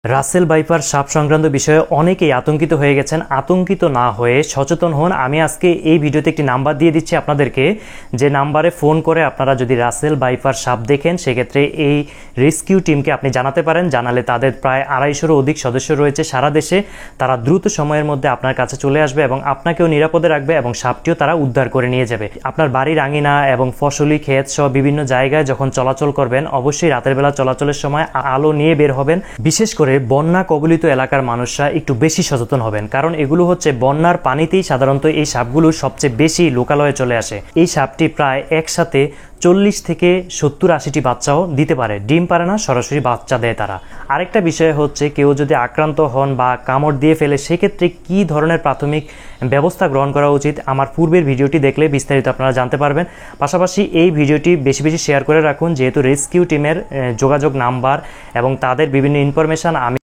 Russell viper সাপ সংক্রান্ত বিষয়ে অনেকেই আতঙ্কিত হয়ে গেছেন। আতঙ্কিত না হয়ে সচেতন হন। আমি আজকে এই ভিডিওতে একটি নাম্বার দিয়ে দিচ্ছি আপনাদেরকে, যে নাম্বারে ফোন করে আপনারা যদি রাসেল ভাইপার সাপ দেখেন সেক্ষেত্রে এই রেস্কিউ টিমকে আপনি জানাতে পারেন। জানালে তাদের প্রায় 250-রও অধিক সদস্য রয়েছে সারা দেশে। তারা দ্রুত সময়ের মধ্যে আপনার কাছে চলে আসবে এবং আপনাকেও নিরাপদে রাখবে এবং সাপটিও তারা উদ্ধার করে নিয়ে যাবে। আপনার বাড়ির আঙিনা এবং ফসলি ক্ষেত সহ বিভিন্ন জায়গায় যখন চলাচল করবেন অবশ্যই রাতের বেলা চলাচলের সময় আলো নিয়ে বের হবেন। বিশেষ করে বন্যা কবলিত এলাকার মানুষরা একটু বেশি সচেতন হবেন, কারণ এগুলো হচ্ছে বন্যার পানিতেই সাধারণত এই সাপগুলো সবচেয়ে বেশি লোকালয়ে চলে আসে। এই সাপটি প্রায় একসাথে 40 থেকে 70-80টি বাচ্চাও দিতে পারে। ডিম পারে না, সরাসরি বাচ্চা দেয় তারা। আরেকটা বিষয় হচ্ছে কেউ যদি আক্রান্ত হন বা কামড় দিয়ে ফেলে সেক্ষেত্রে কি ধরনের প্রাথমিক ব্যবস্থা গ্রহণ করা উচিত, আমার পূর্বের ভিডিওটি দেখলে বিস্তারিত আপনারা জানতে পারবেন। পাশাপাশি এই ভিডিওটি বেশি বেশি শেয়ার করে রাখুন, যেহেতু রেস্কিউ টিমের যোগাযোগ নাম্বার এবং তাদের বিভিন্ন ইনফরমেশন আমি